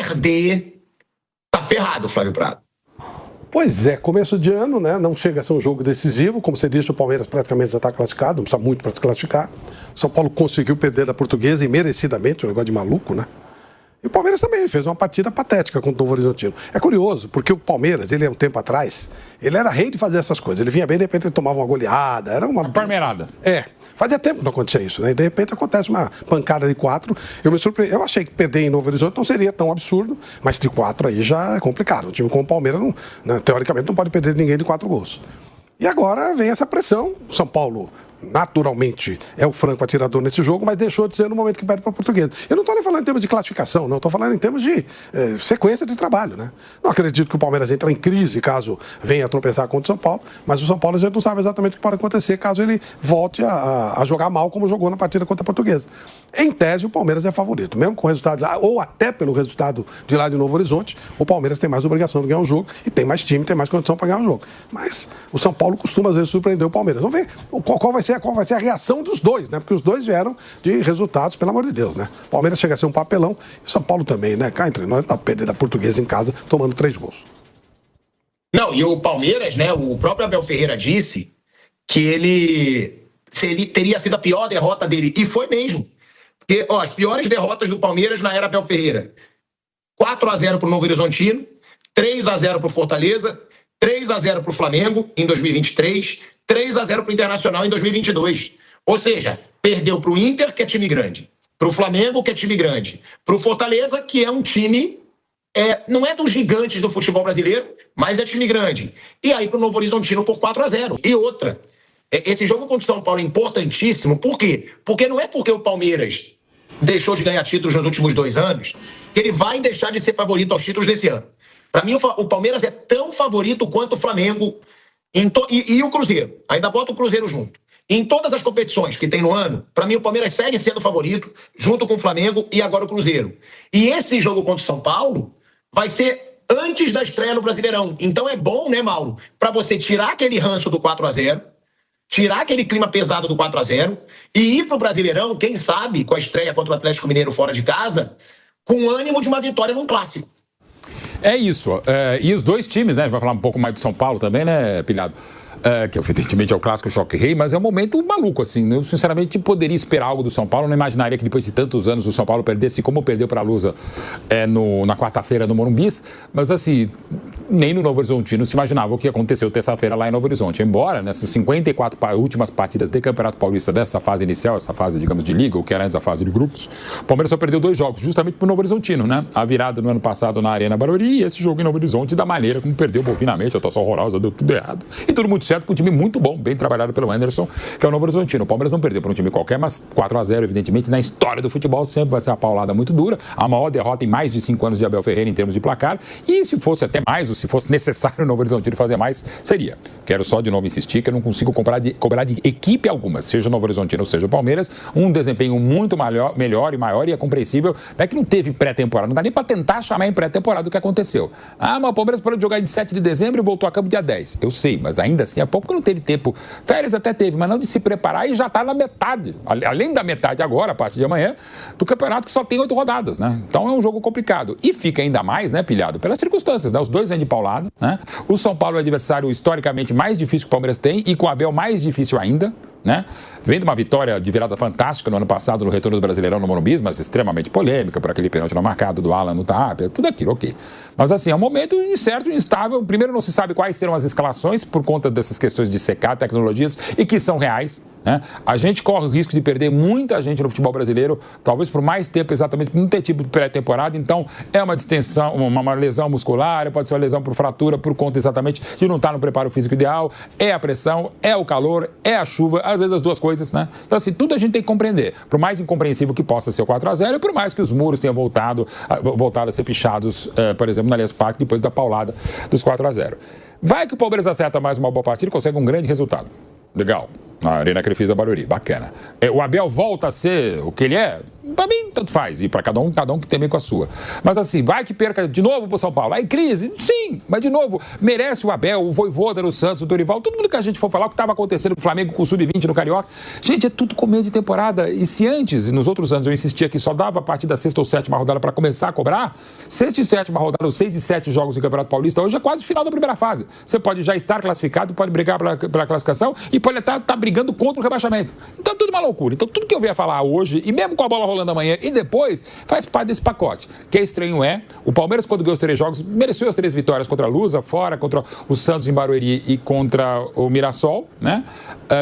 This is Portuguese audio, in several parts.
perder, tá ferrado o Flávio Prado. Pois é, começo de ano, né? Não chega a ser um jogo decisivo. Como você disse, o Palmeiras praticamente já está classificado, não precisa muito para se classificar. O São Paulo conseguiu perder da Portuguesa e merecidamente, um negócio de maluco, né? E o Palmeiras também fez uma partida patética contra o Novo Horizontino. É curioso, porque o Palmeiras, ele há um tempo atrás, ele era rei de fazer essas coisas. Ele vinha bem, de repente ele tomava uma goleada, era uma palmeirada. Fazia tempo que não acontecia isso, né? E de repente acontece uma pancada de 4. Eu me surpreendi. Eu achei que perder em Novo Horizonte não seria tão absurdo, mas de 4 aí já é complicado. O time como o Palmeiras, não, né, teoricamente, não pode perder ninguém de 4 gols. E agora vem essa pressão. O São Paulo, naturalmente, é o franco atirador nesse jogo, mas deixou de ser no momento que perde para o Portuguesa. Eu não estou nem falando em termos de classificação, não. Estou falando em termos de sequência de trabalho, né? Não acredito que o Palmeiras entre em crise caso venha a tropeçar contra o São Paulo, mas o São Paulo a gente não sabe exatamente o que pode acontecer caso ele volte a jogar mal como jogou na partida contra a Portuguesa. Em tese, o Palmeiras é favorito. Mesmo com o resultado de lá, ou até pelo resultado de lá de Novo Horizonte, o Palmeiras tem mais obrigação de ganhar o jogo e tem mais time, tem mais condição para ganhar o jogo. Mas o São Paulo costuma, às vezes, surpreender o Palmeiras. Vamos ver qual vai ser a reação dos dois, né? Porque os dois vieram de resultados, pelo amor de Deus, né? O Palmeiras chega a ser um papelão e o São Paulo também, né? Cá entre nós, tá perdendo a Portuguesa em casa, tomando 3 gols. Não, e o Palmeiras, né? O próprio Abel Ferreira disse que ele teria sido a pior derrota dele. E foi mesmo. Porque, as piores derrotas do Palmeiras na era Abel Ferreira. 4-0 pro Novo Horizontino, 3-0 pro Fortaleza, 3-0 pro Flamengo em 2023, 3-0 pro Internacional em 2022. Ou seja, perdeu pro Inter, que é time grande, pro Flamengo, que é time grande, pro Fortaleza, que é um time... não é dos gigantes do futebol brasileiro, mas é time grande. E aí pro Novo Horizontino por 4-0. E outra, esse jogo contra o São Paulo é importantíssimo. Por quê? Porque não é porque o Palmeiras deixou de ganhar títulos nos últimos 2 anos que ele vai deixar de ser favorito aos títulos desse ano. Para mim, o Palmeiras é tão favorito quanto o Flamengo e o Cruzeiro. Ainda bota o Cruzeiro junto. Em todas as competições que tem no ano, para mim o Palmeiras segue sendo favorito, junto com o Flamengo e agora o Cruzeiro. E esse jogo contra o São Paulo vai ser antes da estreia no Brasileirão. Então é bom, né, Mauro, para você tirar aquele ranço do 4-0, tirar aquele clima pesado do 4-0 e ir pro Brasileirão, quem sabe, com a estreia contra o Atlético Mineiro fora de casa, com o ânimo de uma vitória num clássico. É isso. E os dois times, né? A gente vai falar um pouco mais do São Paulo também, né, Pilhado? Que evidentemente é o clássico choque rei, mas é um momento maluco, assim. Eu sinceramente poderia esperar algo do São Paulo, não imaginaria que depois de tantos anos o São Paulo perdesse como perdeu para a Lusa na quarta-feira no Morumbi, mas assim, nem no Novo Horizontino se imaginava o que aconteceu terça-feira lá em Novo Horizonte. Embora nessas 54 últimas partidas de Campeonato Paulista dessa fase inicial, essa fase, digamos, de liga, ou que era antes a fase de grupos, o Palmeiras só perdeu 2 jogos, justamente para o Novo Horizontino, né? A virada no ano passado na Arena Barueri e esse jogo em Novo Horizonte, da maneira como perdeu bovinamente, a atuação horrorosa, deu tudo errado. E tudo muito certo para um time muito bom, bem trabalhado pelo Anderson, que é o Novo Horizontino. O Palmeiras não perdeu para um time qualquer, mas 4-0, evidentemente, na história do futebol sempre vai ser uma paulada muito dura, a maior derrota em mais de 5 anos de Abel Ferreira em termos de placar, e se fosse até mais, ou se fosse necessário o Novo Horizontino fazer mais, seria. Quero só de novo insistir que eu não consigo cobrar de equipe alguma, seja o Novo Horizontino ou seja o Palmeiras, um desempenho muito melhor e maior, e é compreensível, não é que não teve pré-temporada, não dá nem para tentar chamar em pré-temporada o que aconteceu. Mas o Palmeiras parou de jogar em 7 de dezembro e voltou a campo dia 10. Eu sei, mas ainda assim é pouco que não teve tempo. Férias até teve, mas não de se preparar, e já está na metade, além da metade agora, a partir de amanhã, do campeonato que só tem 8 rodadas, né? Então é um jogo complicado. E fica ainda mais, né, Pilhado, pelas circunstâncias, né? Os dois vêm de paulada, né? O São Paulo é o adversário historicamente mais difícil que o Palmeiras tem, e com o Abel mais difícil ainda, né? Vem de uma vitória de virada fantástica no ano passado no retorno do Brasileirão no Morumbi, mas extremamente polêmica por aquele pênalti não marcado do Alan no Tapia, tudo aquilo, ok. Mas assim, é um momento incerto e instável. Primeiro, não se sabe quais serão as escalações por conta dessas questões de secar tecnologias e que são reais, né? A gente corre o risco de perder muita gente no futebol brasileiro, talvez por mais tempo, exatamente por não ter tipo de pré-temporada. Então é uma distensão, uma lesão muscular, pode ser uma lesão por fratura, por conta exatamente de não estar no preparo físico ideal, é a pressão, é o calor, é a chuva, às vezes as duas coisas, né? Então assim, tudo a gente tem que compreender, por mais incompreensível que possa ser o 4-0 e por mais que os muros tenham voltado a ser pichados, por exemplo, no Allianz Parque, depois da paulada dos 4-0. Vai que o Palmeiras acerta mais uma boa partida e consegue um grande resultado. Legal. Na Arena Crefisa Barueri, bacana. O Abel volta a ser o que ele é? Pra mim, tanto faz. E pra cada um que tem bem com a sua. Mas assim, vai que perca de novo pro São Paulo. Aí crise? Sim, mas de novo, merece o Abel, o Vojvoda, o Santos, o Dorival, todo mundo que a gente for falar o que estava acontecendo com o Flamengo com o Sub-20 no Carioca. Gente, é tudo começo de temporada. E se antes, nos outros anos, eu insistia que só dava a partir da 6ª ou 7ª rodada pra começar a cobrar, 6ª e 7ª rodada, os 6 e 7 jogos do Campeonato Paulista, hoje é quase o final da primeira fase. Você pode já estar classificado, pode brigar pela classificação e pode estar brigando contra o rebaixamento. Então, tudo uma loucura. Então, tudo que eu vier falar hoje, e mesmo com a bola rolando amanhã e depois, faz parte desse pacote. Que é estranho o Palmeiras, quando ganhou os 3 jogos, mereceu as 3 vitórias contra a Lusa, fora, contra o Santos em Barueri e contra o Mirassol, né?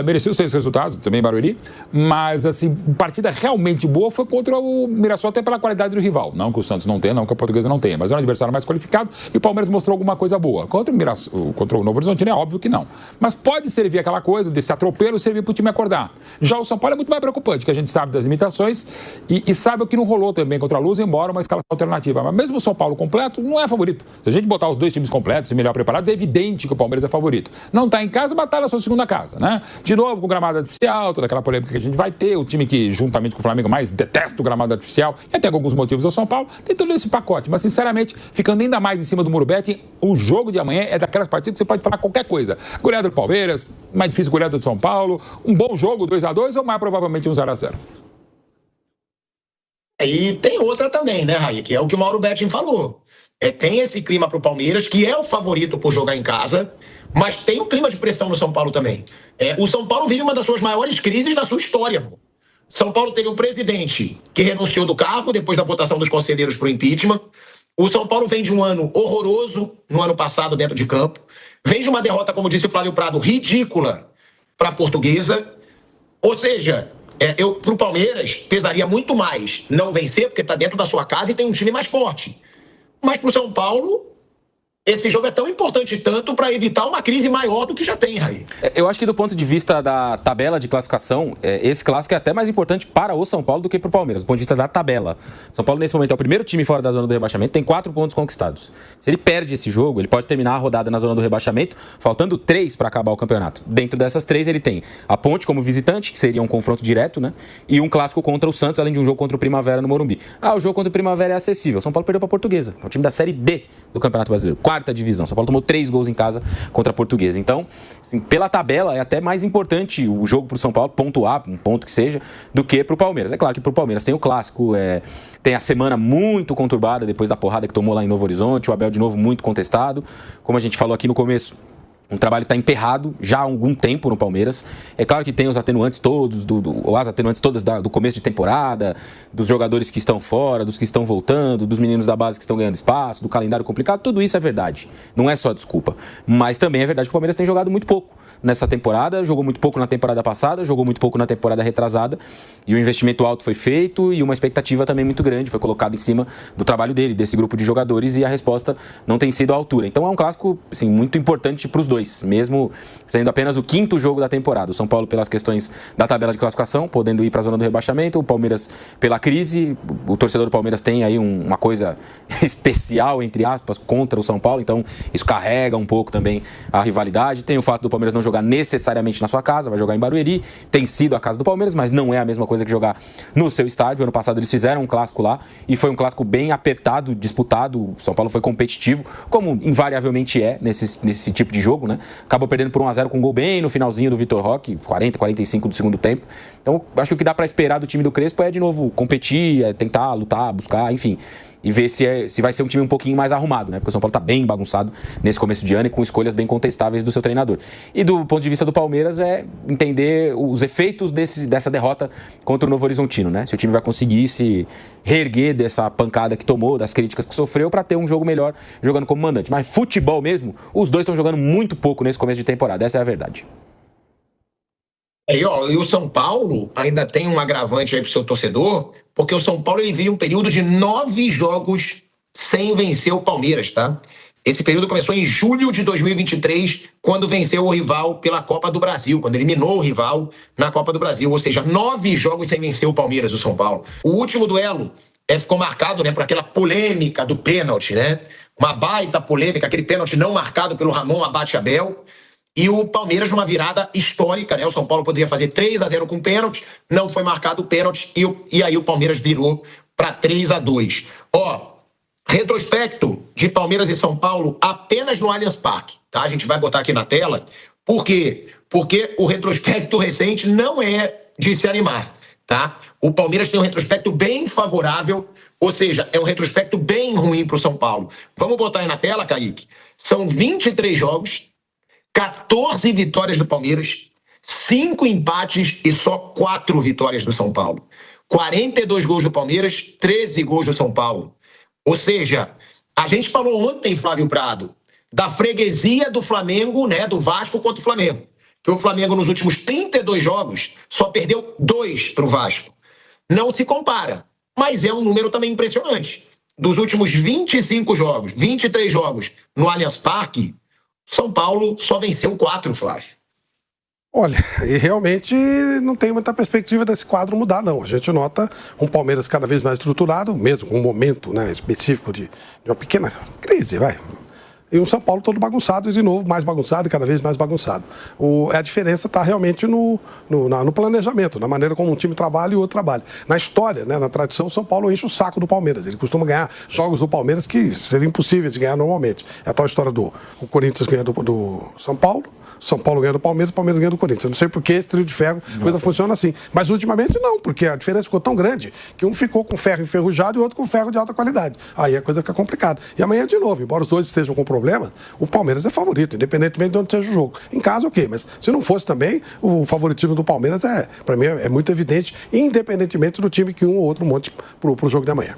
Mereceu os 3 resultados, também em Barueri, mas, assim, partida realmente boa foi contra o Mirassol, até pela qualidade do rival. Não que o Santos não tenha, não que a Portuguesa não tenha, mas é um adversário mais qualificado e o Palmeiras mostrou alguma coisa boa. Contra o Novo Horizontino é óbvio que não. Mas pode servir aquela coisa desse atropelo, servir para o time acordar. Já o São Paulo é muito mais preocupante, que a gente sabe das limitações e sabe o que não rolou também contra a Luz, embora uma escala alternativa. Mas mesmo o São Paulo completo não é favorito. Se a gente botar os 2 times completos e melhor preparados, é evidente que o Palmeiras é favorito. Não está em casa, batalha a sua segunda casa, né? De novo, com gramado artificial, toda aquela polêmica que a gente vai ter, o time que, juntamente com o Flamengo, mais detesta o gramado artificial, e até com alguns motivos ao São Paulo, tem todo esse pacote. Mas, sinceramente, ficando ainda mais em cima do Muro Betting, o jogo de amanhã é daquelas partidas que você pode falar qualquer coisa. Goleada do Palmeiras, mais difícil goleada do São Paulo, um bom jogo, 2-2, ou mais provavelmente um 0-0. E tem outra também, né, Raí? Que é o que o Mauro Betting falou. Tem esse clima pro Palmeiras, que é o favorito por jogar em casa, mas tem um clima de pressão no São Paulo também. O São Paulo vive uma das suas maiores crises da sua história, pô. São Paulo teve um presidente que renunciou do cargo depois da votação dos conselheiros pro impeachment. O São Paulo vem de um ano horroroso no ano passado dentro de campo. Vem de uma derrota, como disse o Flávio Prado, ridícula para a Portuguesa. Ou seja, pro Palmeiras pesaria muito mais não vencer, porque está dentro da sua casa e tem um time mais forte. Mas pro São Paulo, esse jogo é tão importante tanto para evitar uma crise maior do que já tem, Raí. Eu acho que do ponto de vista da tabela de classificação, esse clássico é até mais importante para o São Paulo do que para o Palmeiras, do ponto de vista da tabela. São Paulo, nesse momento, é o primeiro time fora da zona do rebaixamento, tem 4 pontos conquistados. Se ele perde esse jogo, ele pode terminar a rodada na zona do rebaixamento, faltando 3 para acabar o campeonato. Dentro dessas 3, ele tem a Ponte como visitante, que seria um confronto direto, né? E um clássico contra o Santos, além de um jogo contra o Primavera no Morumbi. O jogo contra o Primavera é acessível. São Paulo perdeu para a Portuguesa, é o time da Série D do Campeonato Brasileiro, 4ª divisão. São Paulo tomou 3 gols em casa contra a Portuguesa. Então, assim, pela tabela, é até mais importante o jogo para o São Paulo pontuar, um ponto que seja, do que para o Palmeiras. É claro que para o Palmeiras tem o clássico, tem a semana muito conturbada depois da porrada que tomou lá em Novo Horizonte, o Abel de novo muito contestado. Como a gente falou aqui no começo, um trabalho que está emperrado já há algum tempo no Palmeiras. É claro que tem os atenuantes todos, as atenuantes todas do começo de temporada, dos jogadores que estão fora, dos que estão voltando, dos meninos da base que estão ganhando espaço, do calendário complicado, tudo isso é verdade. Não é só desculpa. Mas também é verdade que o Palmeiras tem jogado muito pouco nessa temporada, jogou muito pouco na temporada passada, jogou muito pouco na temporada retrasada, e o investimento alto foi feito e uma expectativa também muito grande foi colocada em cima do trabalho dele, desse grupo de jogadores, e a resposta não tem sido à altura. Então é um clássico, assim, muito importante para os dois, mesmo sendo apenas o 5º jogo da temporada. O São Paulo pelas questões da tabela de classificação, podendo ir para a zona do rebaixamento, o Palmeiras pela crise, o torcedor do Palmeiras tem aí uma coisa especial, entre aspas, contra o São Paulo, então isso carrega um pouco também a rivalidade. Tem o fato do Palmeiras não jogar necessariamente na sua casa, vai jogar em Barueri, tem sido a casa do Palmeiras, mas não é a mesma coisa que jogar no seu estádio. Ano passado eles fizeram um clássico lá e foi um clássico bem apertado, disputado. O São Paulo foi competitivo, como invariavelmente é nesse tipo de jogo, né? Acabou perdendo por 1-0 com um gol bem no finalzinho do Vitor Roque, 40, 45 do segundo tempo. Então acho que o que dá para esperar do time do Crespo é de novo competir, tentar lutar, buscar, enfim, e ver se vai ser um time um pouquinho mais arrumado, né? Porque o São Paulo está bem bagunçado nesse começo de ano e com escolhas bem contestáveis do seu treinador. E do ponto de vista do Palmeiras é entender os efeitos dessa derrota contra o Novo Horizontino, né? Se o time vai conseguir se reerguer dessa pancada que tomou, das críticas que sofreu, para ter um jogo melhor jogando como mandante. Mas futebol mesmo, os dois estão jogando muito pouco nesse começo de temporada, essa é a verdade. E o São Paulo ainda tem um agravante aí pro seu torcedor, porque o São Paulo ele vive um período de 9 jogos sem vencer o Palmeiras, tá? Esse período começou em julho de 2023, quando venceu o rival pela Copa do Brasil, quando eliminou o rival na Copa do Brasil, ou seja, 9 jogos sem vencer o Palmeiras, o São Paulo. O último duelo ficou marcado, né, por aquela polêmica do pênalti, né? Uma baita polêmica, aquele pênalti não marcado pelo Ramon Abate Abel. E o Palmeiras numa virada histórica, né? O São Paulo poderia fazer 3-0 com pênalti, não foi marcado o pênalti e aí o Palmeiras virou para 3-2. Retrospecto de Palmeiras e São Paulo apenas no Allianz Parque, tá? A gente vai botar aqui na tela. Por quê? Porque o retrospecto recente não é de se animar, tá? O Palmeiras tem um retrospecto bem favorável, ou seja, é um retrospecto bem ruim para o São Paulo. Vamos botar aí na tela, Kaique. São 23 jogos, 14 vitórias do Palmeiras, 5 empates e só 4 vitórias do São Paulo. 42 gols do Palmeiras, 13 gols do São Paulo. Ou seja, a gente falou ontem, Flávio Prado, da freguesia do Flamengo, né, do Vasco contra o Flamengo. Que o Flamengo nos últimos 32 jogos só perdeu 2 para o Vasco. Não se compara, mas é um número também impressionante. Dos últimos 25 jogos, 23 jogos no Allianz Parque, São Paulo só venceu 4, Flávio. Olha, e realmente não tem muita perspectiva desse quadro mudar, não. A gente nota um Palmeiras cada vez mais estruturado, mesmo com um momento, né, específico de uma pequena crise, vai. E um São Paulo todo bagunçado e, de novo, mais bagunçado e cada vez mais bagunçado. A diferença está realmente no planejamento, na maneira como um time trabalha e o outro trabalha. Na história, né, na tradição, o São Paulo enche o saco do Palmeiras. Ele costuma ganhar jogos do Palmeiras que seriam impossíveis de ganhar normalmente. É a tal história do Corinthians ganha do São Paulo, São Paulo ganha do Palmeiras, o Palmeiras ganha do Corinthians. Eu não sei por que esse trio de ferro, a coisa funciona assim. Mas ultimamente não, porque a diferença ficou tão grande que um ficou com ferro enferrujado e o outro com ferro de alta qualidade. Aí a coisa fica complicada. E amanhã, de novo, embora os dois estejam com problema, o Palmeiras é favorito, independentemente de onde seja o jogo. Em casa, ok, mas se não fosse também, o favoritismo do Palmeiras para mim, é muito evidente, independentemente do time que um ou outro monte pro jogo de amanhã.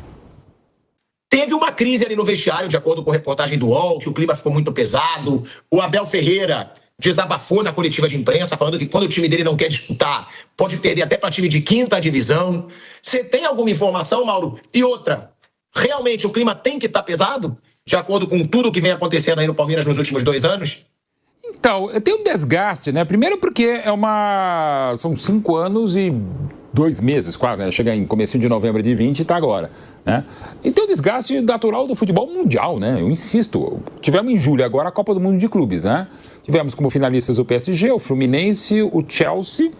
Teve uma crise ali no vestiário, de acordo com a reportagem do UOL, que o clima ficou muito pesado. O Abel Ferreira desabafou na coletiva de imprensa, falando que quando o time dele não quer disputar, pode perder até para time de 5ª divisão. Você tem alguma informação, Mauro? E outra, realmente o clima tem que estar pesado, de acordo com tudo que vem acontecendo aí no Palmeiras nos últimos 2 anos? Então, tem um desgaste, né? Primeiro porque são 5 anos e 2 meses quase, né? Chega em comecinho de novembro de 20 e está agora, né? E tem o desgaste natural do futebol mundial, né? Eu insisto, tivemos em julho agora a Copa do Mundo de Clubes, né? Tivemos como finalistas o PSG, o Fluminense, o Chelsea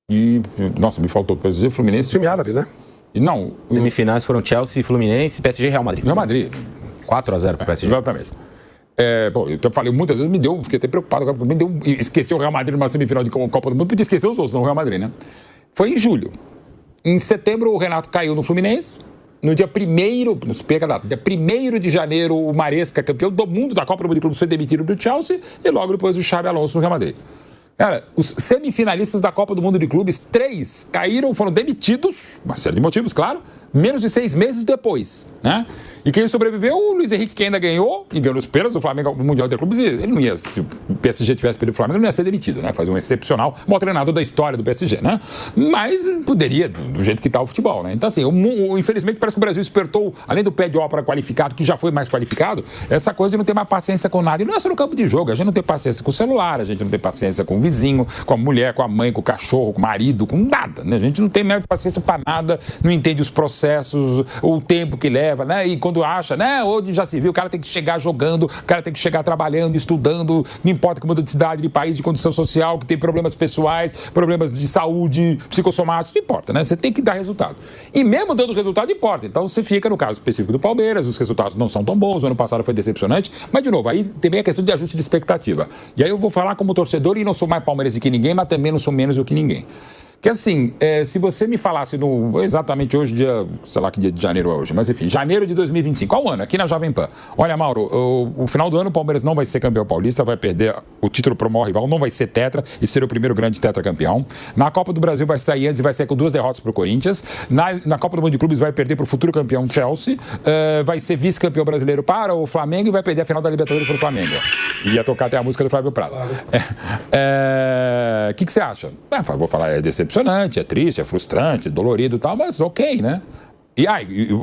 e... Nossa, me faltou o PSG, o Fluminense... Time árabe, né? E não... Semifinais foram Chelsea, Fluminense, PSG e Real Madrid. Real Madrid. 4-0 para o PSG. Exatamente. Bom, eu falei muitas vezes, fiquei até preocupado, esqueci o Real Madrid numa semifinal de Copa do Mundo, podia esquecer os outros, não o Real Madrid, né? Foi em julho. Em setembro, o Renato caiu no Fluminense. No dia 1º, não se pega a data, dia 1º de janeiro, o Maresca, campeão do mundo da Copa do Mundo de Clubes, foi demitido do Chelsea e logo depois o Xabi Alonso no Real Madrid. Cara, os semifinalistas da Copa do Mundo de Clubes, 3 caíram, foram demitidos, uma série de motivos, claro, menos de 6 meses depois, né? E quem sobreviveu, o Luiz Henrique, que ainda ganhou, e ganhou os pênaltis do Flamengo no Mundial de Clubes, e ele não ia, se o PSG tivesse perdido o Flamengo, ele não ia ser demitido, né? Faz um excepcional, maior treinador da história do PSG, né? Mas poderia, do jeito que está o futebol, né? Então, assim, infelizmente, parece que o Brasil despertou, além do pé de ópera qualificado, que já foi mais qualificado, essa coisa de não ter mais paciência com nada. E não é só no campo de jogo, a gente não tem paciência com o celular, a gente não tem paciência com o vizinho, com a mulher, com a mãe, com o cachorro, com o marido, com nada, né? A gente não tem mais paciência para nada, não entende os processos, o tempo que leva, né? E quando acha, né? Hoje já se viu, o cara tem que chegar jogando, o cara tem que chegar trabalhando, estudando, não importa que muda de cidade, de país, de condição social, que tem problemas pessoais, problemas de saúde, psicossomáticos, não importa, né? Você tem que dar resultado. E mesmo dando resultado, importa. Então você fica, no caso específico do Palmeiras, os resultados não são tão bons, o ano passado foi decepcionante, mas, de novo, aí também a questão de ajuste de expectativa. E aí eu vou falar como torcedor, e não sou mais palmeirense que ninguém, mas também não sou menos do que ninguém. Que assim, se você me falasse exatamente hoje, sei lá que dia de janeiro é hoje, mas enfim, janeiro de 2025, qual ano? Aqui na Jovem Pan. Olha, Mauro, o final do ano o Palmeiras não vai ser campeão paulista, vai perder o título pro maior rival, não vai ser tetra e ser o primeiro grande tetracampeão. Na Copa do Brasil vai sair antes e vai sair com 2 derrotas pro Corinthians. Na Copa do Mundo de Clubes vai perder pro futuro campeão Chelsea, vai ser vice-campeão brasileiro para o Flamengo e vai perder a final da Libertadores pro Flamengo. Ia tocar até a música do Fábio Prado. O que você acha? Vou falar, é decepcionante, é triste, é frustrante, dolorido e tal, mas ok, né? E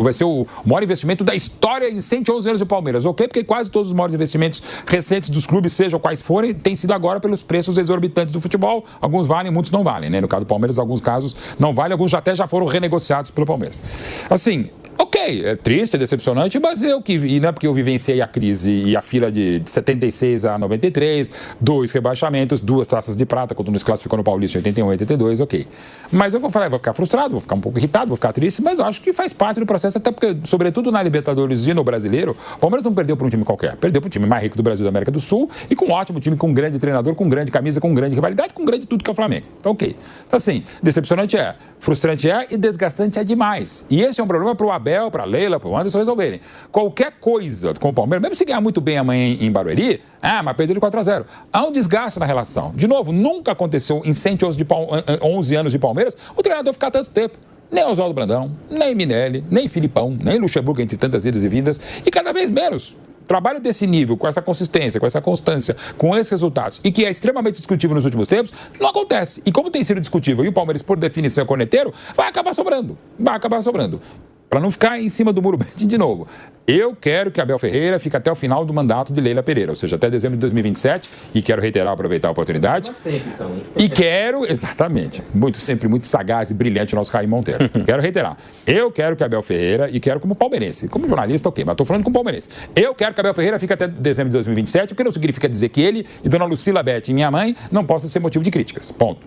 vai ser o maior investimento da história em 111 anos do Palmeiras, ok? Porque quase todos os maiores investimentos recentes dos clubes, sejam quais forem, têm sido agora pelos preços exorbitantes do futebol. Alguns valem, muitos não valem, né? No caso do Palmeiras, alguns casos não valem, alguns já foram renegociados pelo Palmeiras. Assim, Ok, é triste, é decepcionante, mas e não é porque eu vivenciei a crise e a fila de 76 a 93, 2 rebaixamentos, 2 taças de prata, quando nos classificou no Paulista em 81 e 82, ok. Mas eu vou ficar frustrado, vou ficar um pouco irritado, vou ficar triste, mas eu acho que faz parte do processo, até porque, sobretudo na Libertadores e no Brasileiro, o Palmeiras não perdeu para um time qualquer, perdeu para o time mais rico do Brasil e da América do Sul e com um ótimo time, com um grande treinador, com grande camisa, com grande rivalidade, com grande tudo que é o Flamengo. Então, ok. Então, assim, decepcionante é, frustrante é e desgastante é demais. E esse é um problema para o Abel, para a Leila, para o Anderson resolverem. Qualquer coisa com o Palmeiras, mesmo se ganhar muito bem amanhã em Barueri, mas perdeu de 4-0. Há um desgaste na relação. De novo, nunca aconteceu em 111 anos de Palmeiras o treinador ficar tanto tempo. Nem Oswaldo Brandão, nem Minelli, nem Filipão, nem Luxemburgo, entre tantas idas e vindas, e cada vez menos. Trabalho desse nível, com essa consistência, com essa constância, com esses resultados, e que é extremamente discutível nos últimos tempos, não acontece. E como tem sido discutível, e o Palmeiras, por definição, é corneteiro, vai acabar sobrando. Vai acabar sobrando. Para não ficar em cima do muro de novo. Eu quero que Abel Ferreira fique até o final do mandato de Leila Pereira, ou seja, até dezembro de 2027, e quero reiterar, aproveitar a oportunidade. Mais tempo, então, hein? E quero, exatamente, sempre muito sagaz e brilhante o nosso Raí Monteiro. Quero reiterar. Eu quero que Abel Ferreira, e quero como palmeirense, como jornalista, ok, mas estou falando como palmeirense. Eu quero que Abel Ferreira fique até dezembro de 2027, o que não significa dizer que ele e Dona Lucila Bete, minha mãe, não possam ser motivo de críticas. Ponto.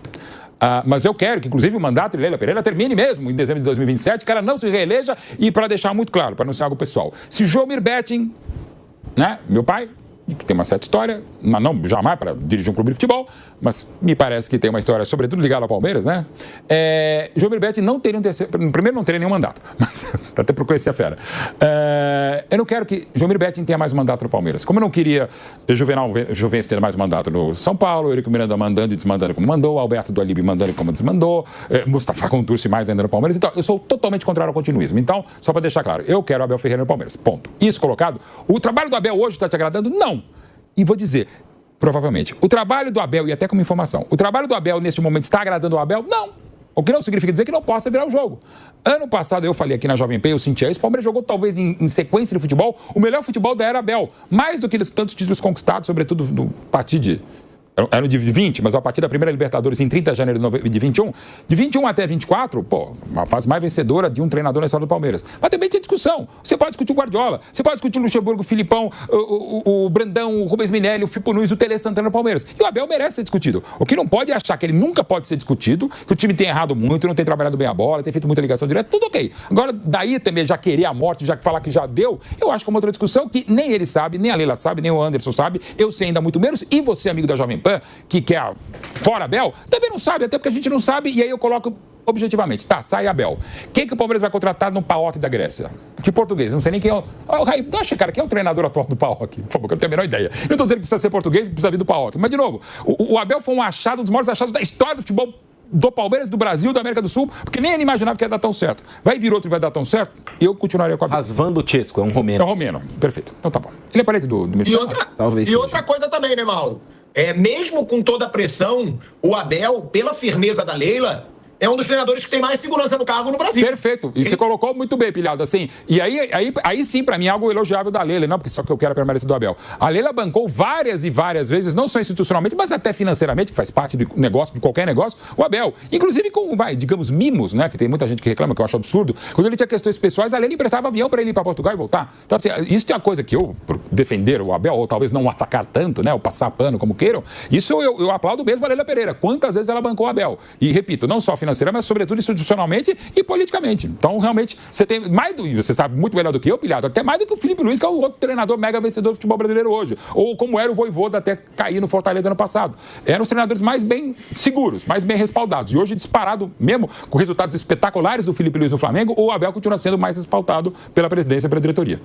Mas eu quero que, inclusive, o mandato de Leila Pereira termine mesmo em dezembro de 2027, que ela não se reeleja, e para deixar muito claro, para não ser algo pessoal. Se Jomir Betting, né, meu pai, que tem uma certa história, mas não jamais para dirigir um clube de futebol, mas me parece que tem uma história, sobretudo ligada ao Palmeiras, né? Jomir Betting não teria primeiro não teria nenhum mandato, mas até por conhecer a fera. Eu não quero que Jomir Betting tenha mais um mandato no Palmeiras. Como eu não queria Juventus ter mais um mandato no São Paulo, Eurico Miranda mandando e desmandando como mandou, Alberto do Alibe mandando como desmandou, Mustafa Contursi mais ainda no Palmeiras. Então, eu sou totalmente contrário ao continuismo. Então, só para deixar claro, eu quero Abel Ferreira no Palmeiras. Ponto. Isso colocado. O trabalho do Abel hoje está te agradando? Não. E vou dizer, provavelmente, o trabalho do Abel, e até como informação, o trabalho do Abel neste momento está agradando o Abel? Não. O que não significa dizer que não possa virar o jogo. Ano passado, eu falei aqui na Jovem Pan, eu sentia isso, o Palmeiras jogou talvez em sequência de futebol, o melhor futebol da era Abel, mais do que tantos títulos conquistados, sobretudo no partido de... Ano de 20, mas a partir da primeira Libertadores em 30 de janeiro de 21, de 21 até 24, uma fase mais vencedora de um treinador na história do Palmeiras. Mas também tem discussão. Você pode discutir o Guardiola, você pode discutir o Luxemburgo, o Filipão, o Brandão, o Rubens Minelli, o Fipo Nunes, o Tele Santana no Palmeiras. E o Abel merece ser discutido. O que não pode é achar que ele nunca pode ser discutido, que o time tem errado muito, não tem trabalhado bem a bola, tem feito muita ligação direta, tudo ok. Agora, daí também já querer a morte, já falar que já deu, eu acho que é uma outra discussão que nem ele sabe, nem a Leila sabe, nem o Anderson sabe, eu sei ainda muito menos, e você, amigo da Jovem Pan, que quer fora Abel, também não sabe, até porque a gente não sabe, e aí eu coloco objetivamente, sai Abel. Quem que o Palmeiras vai contratar no PAOK da Grécia? Que português? Não sei nem quem é o Raí, acha, cara, quem é o treinador atual do PAOK? Por favor, que eu não tenho a menor ideia. Eu não estou dizendo que precisa ser português, precisa vir do PAOK. Mas, de novo, o Abel foi um dos maiores achados da história do futebol do Palmeiras, do Brasil, da América do Sul, porque nem ele imaginava que ia dar tão certo. Vai vir outro e vai dar tão certo, eu continuaria com a Abel. Rasvando Chesco, é um romeno. É um romeno, perfeito. Então tá bom. Ele é parente do Michel? E outra coisa também, né, Mauro? Mesmo com toda a pressão, o Abel, pela firmeza da Leila, é um dos treinadores que tem mais segurança no cargo no Brasil. Perfeito. E você colocou muito bem, Pilhado, assim. E aí sim, pra mim, é algo elogiável da Leila, não porque só que eu quero a permanência do Abel. A Leila bancou várias e várias vezes, não só institucionalmente, mas até financeiramente, que faz parte do negócio, de qualquer negócio, o Abel. Inclusive com, digamos, mimos, né? Que tem muita gente que reclama, que eu acho absurdo. Quando ele tinha questões pessoais, a Leila emprestava avião pra ele ir pra Portugal e voltar. Então, assim, isso é uma coisa que eu, por defender o Abel, ou talvez não atacar tanto, né? Ou passar pano, como queiram, isso eu aplaudo mesmo a Leila Pereira. Quantas vezes ela bancou o Abel? E, repito, não só financeiramente, mas sobretudo institucionalmente e politicamente. Então, realmente, você tem mais do... Você sabe muito melhor do que eu, Pilhado, até mais do que o Felipe Luiz, que é o outro treinador mega vencedor do futebol brasileiro hoje. Ou como era o Vojvoda até cair no Fortaleza ano passado. Eram os treinadores mais bem seguros, mais bem respaldados. E hoje, disparado, mesmo com resultados espetaculares do Felipe Luiz no Flamengo, o Abel continua sendo mais respaldado pela presidência e pela diretoria.